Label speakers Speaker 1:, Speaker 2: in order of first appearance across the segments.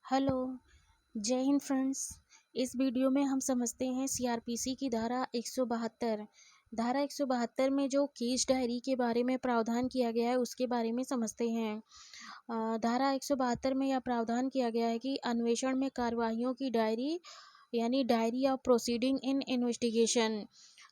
Speaker 1: Hello, जय Hind friends. इस video में हम समझते हैं सीआरपीसी की धारा 172। धारा 172 में जो केस डायरी के बारे में प्रावधान किया गया है उसके बारे में समझते हैं। धारा 172 में यह प्रावधान किया गया है कि अन्वेषण में कार्यवाहियों की डायरी यानी diary of proceeding in investigation.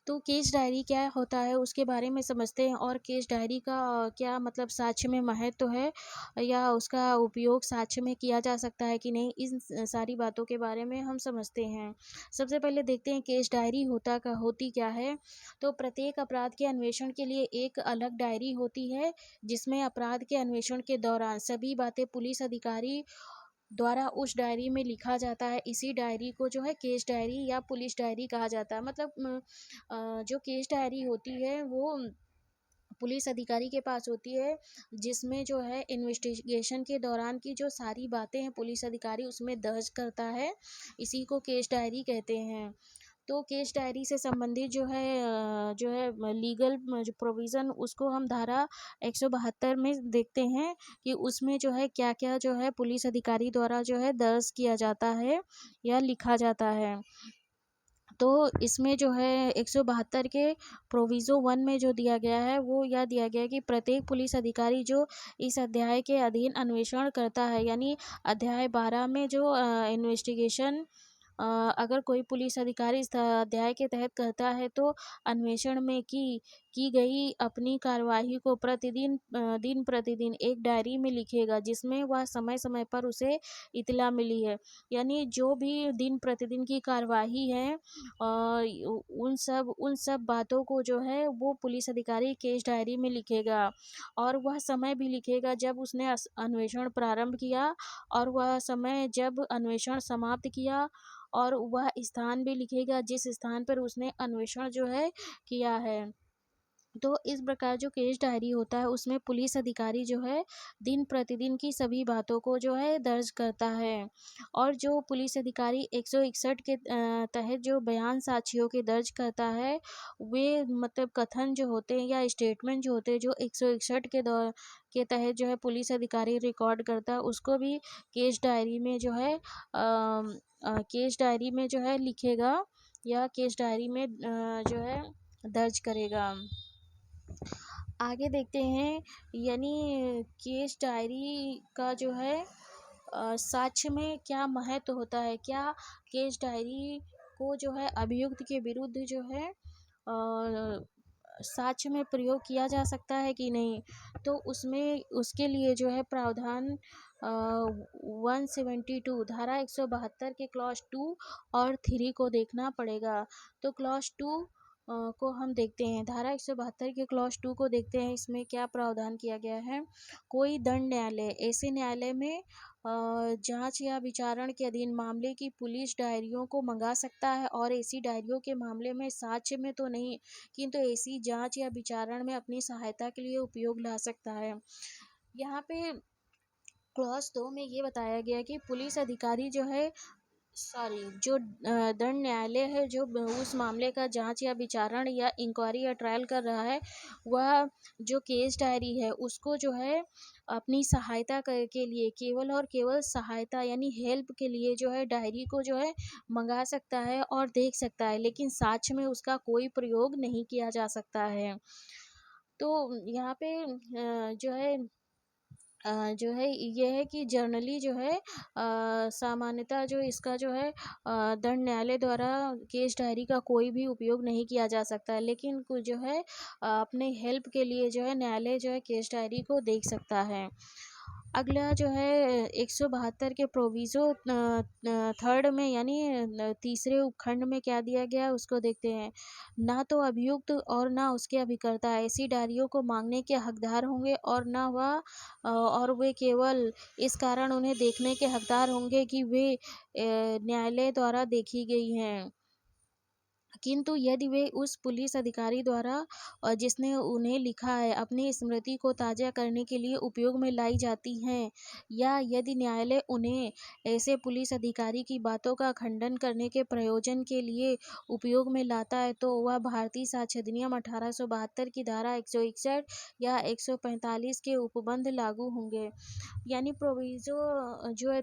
Speaker 1: तो केस डायरी क्या होता है उसके बारे में समझते हैं और केस डायरी का क्या मतलब साक्ष्य में महत्व है या उसका उपयोग साक्ष्य में किया जा सकता है कि नहीं, इन सारी बातों के बारे में हम समझते हैं। सबसे पहले देखते हैं केस डायरी होती क्या है। तो प्रत्येक अपराध के अन्वेषण के लिए एक अलग डायरी होती है जिसमें अपराध के अन्वेषण के दौरान सभी बातें पुलिस अधिकारी द्वारा उस डायरी में लिखा जाता है। इसी डायरी को जो है केस डायरी या पुलिस डायरी कहा जाता है। मतलब जो केस डायरी होती है वो पुलिस अधिकारी के पास होती है, जिसमें जो है इन्वेस्टिगेशन के दौरान की जो सारी बातें हैं पुलिस अधिकारी उसमें दर्ज करता है। इसी को केस डायरी कहते हैं। तो केस डायरी से संबंधित जो है लीगल जो प्रोविज़न उसको हम धारा 172 में देखते हैं कि उसमें जो है क्या-क्या जो है पुलिस अधिकारी द्वारा जो है दर्ज किया जाता है या लिखा जाता है। तो इसमें जो है 172 के प्रोविज़ो 1 में जो दिया गया है वो यह दिया गया है कि प्रत्येक पुलिस अधिकारी जो इस अध्याय के अधीन अन्वेषण करता है, यानी अध्याय 12 में जो इन्वेस्टिगेशन अगर कोई पुलिस अधिकारी इस अध्याय के तहत करता है तो अन्वेषण में की गई अपनी कार्यवाही को दिन प्रतिदिन एक डायरी में लिखेगा जिसमें वह समय समय पर उसे इत्तला मिली है। यानी जो भी दिन प्रतिदिन की कार्यवाही है उन सब बातों को जो है वो पुलिस अधिकारी केस डायरी में लिखेगा और वह समय भी लिखेगा जब उसने अन्वेषण प्रारंभ किया और वह समय जब अन्वेषण समाप्त किया और वह स्थान भी लिखेगा जिस स्थान पर उसने अन्वेषण जो है किया है। तो इस प्रकार जो केस डायरी होता है उसमें पुलिस अधिकारी जो है दिन प्रतिदिन की सभी बातों को जो है दर्ज करता है। और जो पुलिस अधिकारी 161 के तहत जो बयान साक्ष्यों के दर्ज करता है वे मतलब कथन जो होते हैं या स्टेटमेंट जो होते हैं जो 161 के तहत जो है पुलिस अधिकारी रिकॉर्ड करता है उसको भी केस डायरी में जो है केस डायरी में जो है लिखेगा या केस डायरी में जो है दर्ज करेगा। आगे देखते हैं, यानी केस डायरी का जो है साक्ष्य में क्या महत्व होता है। क्या केस डायरी को जो है अभियुक्त के विरुद्ध जो है साक्ष्य में प्रयोग किया जा सकता है कि नहीं। तो उसमें उसके लिए जो है प्रावधान 172 धारा 172 के क्लॉज 2 और 3 को देखना पड़ेगा। तो क्लॉज 2 को हम देखते हैं। धारा 172 के क्लॉज 2 को देखते हैं। इसमें क्या प्रावधान किया गया है। कोई दंड न्यायालय ऐसे न्यायालय में जांच या विचारण के अधीन मामले की पुलिस डायरियों को मंगा सकता है और ऐसी डायरियों के मामले में साक्ष्य में तो नहीं किंतु ऐसी जांच या विचारण में अपनी सहायता के लिए उपयोग ला सकता है। यहाँ पे क्लॉज 2 में ये बताया गया कि पुलिस अधिकारी जो है जो दंड न्यायालय है जो उस मामले का जांच या विचारण या इंक्वायरी या ट्रायल कर रहा है वह जो केस डायरी है उसको जो है अपनी सहायता के लिए केवल और केवल सहायता यानी हेल्प के लिए जो है डायरी को जो है मंगा सकता है और देख सकता है, लेकिन साक्ष्य में उसका कोई प्रयोग नहीं किया जा सकता है। तो यहाँ पे जो है ये है कि जर्नली जो है सामान्यतः जो इसका जो है दंड न्यायालय द्वारा केस डायरी का कोई भी उपयोग नहीं किया जा सकता है, लेकिन कुछ जो है अपने हेल्प के लिए जो है न्यायालय जो है केस डायरी को देख सकता है। अगला जो है 172 के प्रोविज़ो थर्ड में यानी तीसरे उपखंड में क्या दिया गया है उसको देखते हैं। ना तो अभियुक्त और ना उसके अभिकर्ता ऐसी डायरियों को मांगने के हकदार होंगे और वे केवल इस कारण उन्हें देखने के हकदार होंगे कि वे न्यायालय द्वारा देखी गई हैं। किंतु यदि वे उस पुलिस अधिकारी द्वारा जिसने उन्हें लिखा है अपनी स्मृति को ताज़ा करने के लिए उपयोग में लाई जाती हैं, या यदि न्यायालय उन्हें ऐसे पुलिस अधिकारी की बातों का खंडन करने के प्रयोजन के लिए उपयोग में लाता है, तो वह भारतीय साक्ष्य अधिनियम 1872 की धारा 161 या 145 के उपबंध लागू होंगे। यानी प्रोविजो जो है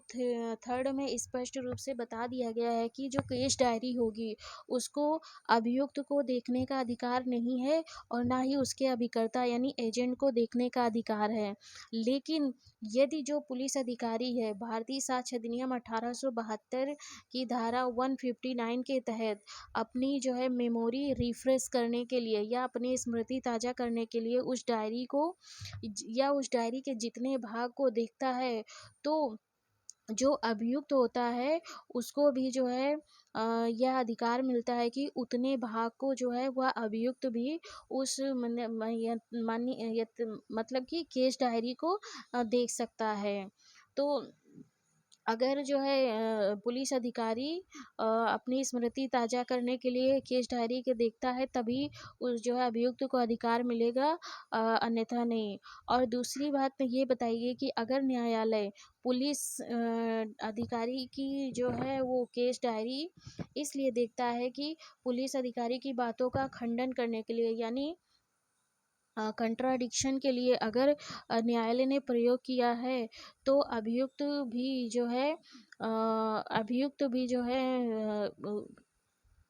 Speaker 1: थर्ड में स्पष्ट रूप से बता दिया गया है कि जो केस डायरी होगी उसको अभियुक्त को देखने का अधिकार नहीं है और ना ही उसके अभिकर्ता यानी एजेंट को देखने का अधिकार है। लेकिन यदि जो पुलिस अधिकारी है भारतीय साक्ष्य अधिनियम 1872 की धारा 159 के तहत अपनी जो है मेमोरी रिफ्रेश करने के लिए या अपनी स्मृति ताज़ा करने के लिए उस डायरी को या उस डायरी के जितने भाग को देखता है, तो जो अभियुक्त होता है उसको भी जो है यह अधिकार मिलता है कि उतने भाग को जो है वह अभियुक्त भी उस मतलब कि केस डायरी को देख सकता है। तो अगर जो है पुलिस अधिकारी अपनी स्मृति ताज़ा करने के लिए केस डायरी के देखता है तभी उस जो है अभियुक्त को अधिकार मिलेगा, अन्यथा नहीं। और दूसरी बात में ये बताइए कि अगर न्यायालय पुलिस अधिकारी की जो है वो केस डायरी इसलिए देखता है कि पुलिस अधिकारी की बातों का खंडन करने के लिए यानी कंट्राडिक्शन के लिए अगर न्यायालय ने प्रयोग किया है, तो अभियुक्त भी जो है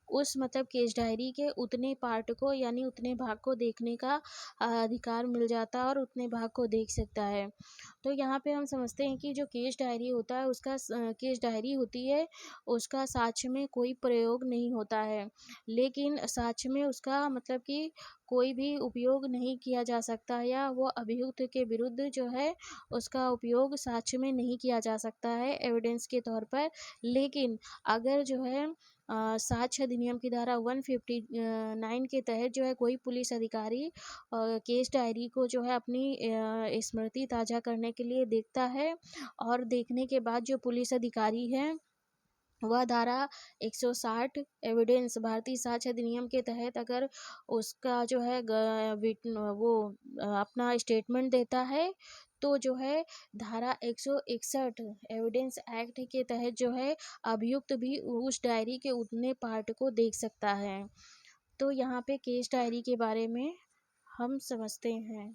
Speaker 1: उस मतलब केस डायरी के उतने पार्ट को यानी उतने भाग को देखने का अधिकार मिल जाता है और उतने भाग को देख सकता है। तो यहाँ पे हम समझते हैं कि जो केस डायरी होता है उसका केस डायरी होती है उसका साक्ष्य में कोई प्रयोग नहीं होता है, लेकिन साक्ष्य में उसका मतलब कि कोई भी उपयोग नहीं किया जा सकता या वो अभियुक्त के विरुद्ध जो है उसका उपयोग साक्ष्य में नहीं किया जा सकता है एविडेंस के तौर पर। लेकिन अगर जो है साक्ष्य अधिनियम की धारा 159 के तहत जो है कोई पुलिस अधिकारी केस डायरी को जो है अपनी स्मृति ताज़ा करने के लिए देखता है और देखने के बाद जो पुलिस अधिकारी है वह धारा 160 एविडेंस भारतीय साक्ष्य अधिनियम के तहत अगर उसका जो है वो अपना स्टेटमेंट देता है, तो जो है धारा 161 एविडेंस एक्ट के तहत जो है अभियुक्त भी उस डायरी के उतने पार्ट को देख सकता है। तो यहाँ पे केस डायरी के बारे में हम समझते हैं।